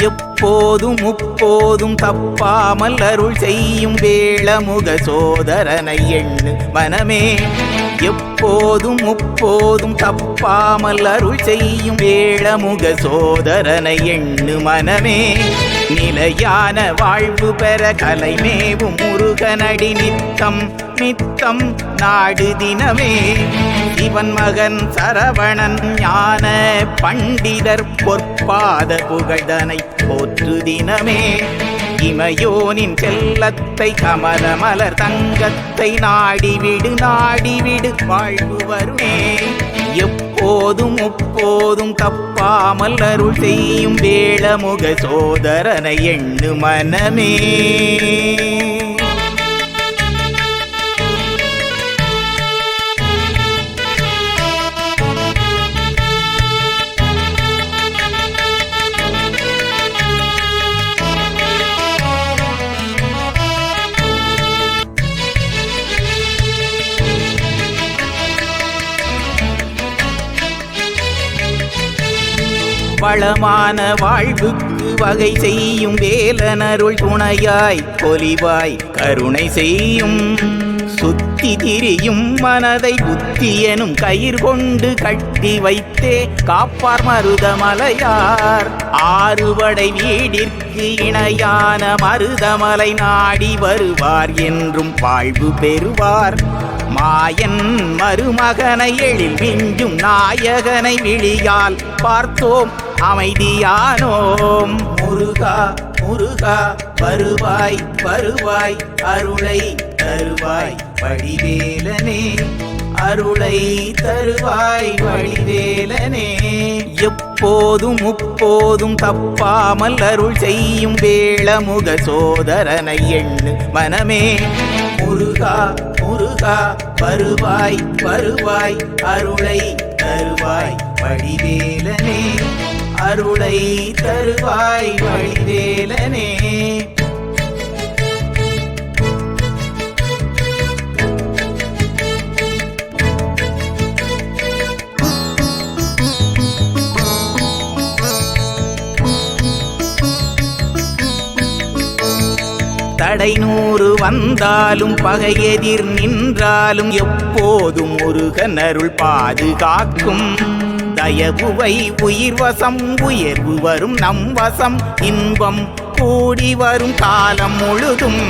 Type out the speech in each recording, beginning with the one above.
எப்போதும் முப்போதும் தப்பாமல் அருள் செய்யும் வேளமுக சோதரனை எண்ணு மனமே. எப்போதும் முப்போதும் தப்பாமல் அருள் செய்யும் வேளமுக சோதரனை எண்ணு மனமே. நிலையான வாழ்வு பெற கலைமேவும் முருகனடி நித்தம் நித்தம் நாடு தினமே. இவன் மகன் சரவணன் ஞான பண்டிதர் பொற்பாத புகழ்தனை போற்று தினமே. இமையோனின் செல்லத்தை கமல மலர் தங்கத்தை நாடிவிடு நாடிவிடு வாழ்வு வருமே. எப்போதும் முப்போதும் தப்பாமல் அருள் செய்யும் வேளமுக சோதரனை எண்ணு மனமே. வளமான வாழ்வுக்கு வகை செய்யும் வேலனருள் துணையாய் பொலிவாய் கருணை செய்யும். சுத்தி திரியும் மனதை புத்தி எனும் கயிர் கொண்டு கட்டி வைத்தே காப்பார் மருதமலையார். ஆறுபடை வீடிற்கு இணையான மருதமலை நாடி வருவார் என்றும் வாழ்வு பெறுவார். மாயன் மருமகனை எழில் மிஞ்சும் நாயகனை விழியால் பார்த்தோம் அமைதியானோம். முருகா முருகா வருவாய் வருவாய் அருளை தருவாய் வடிவேலனே. அருளை தருவாய் வடிவேலனே. எப்போதும் முப்போதும் தப்பாமல் அருள் செய்யும் வேளமுக சோதரனை எண்ணு மனமே. முருகா முருகா வருவாய் வருவாய் அருளை தருவாய் வடிவேலனே. அருளை தருவாய் வடிவேலனே. தடை 100 வந்தாலும் பகை எதிர் நின்றாலும் எப்போதும் முருகன் அருள் பாதுகாக்கும். தயவுவை உயிர் வசம் உயர்வு வரும் நம் வசம் இன்பம் கூடி வரும் காலம் முழுதும்.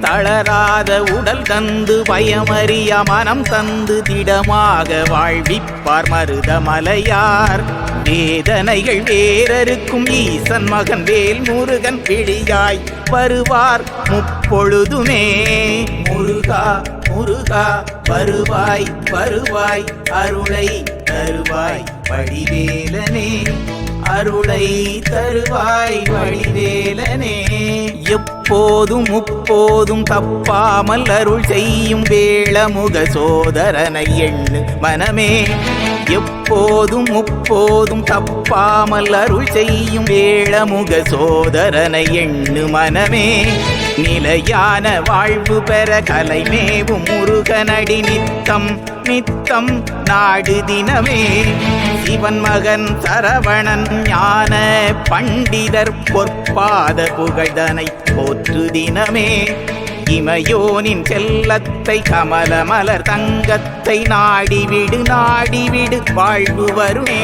தளராத உடல் தந்து பயமறிய மனம் தந்து திடமாக வாழ்விப்பார் மருதமலையார். வேதனைகள் வேறறுக்கும் ஈசன் மகன் வேல் முருகன் பிழியாய் வருவார் முப்பொழுதுமே. முருகா முருகா வருவாய் வருவாய் அருளை தருவாய் வடிவேலனே. அருளை தருவாய் வடிவேலனே. எப்போதும் முப்போதும் தப்பாமல் அருள் செய்யும் வேளமுக சோதரனை எண்ணு மனமே. எப்போதும் முப்போதும் தப்பாமல் அருள் செய்யும் வேளமுக சோதரனை எண்ணு மனமே. நிலையான வாழ்வு பெற கலைமேவும் முருகனடி நித்தம் நித்தம் நாடு தினமே. இவன் மகன் சரவணன் ஞான பண்டிதர் பொற்பாத புகழ்தனை போற்று தினமே. இமையோனின் செல்லத்தை கமல மலர் தங்கத்தை நாடிவிடு நாடிவிடு வாழ்வு வருமே.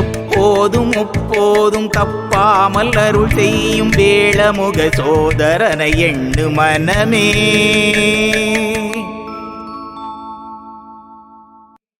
எப்போதும் முப்போதும் தப்பாமல் அருள் செய்யும் வேளமுக சோதரனை எண்ணு மனமே.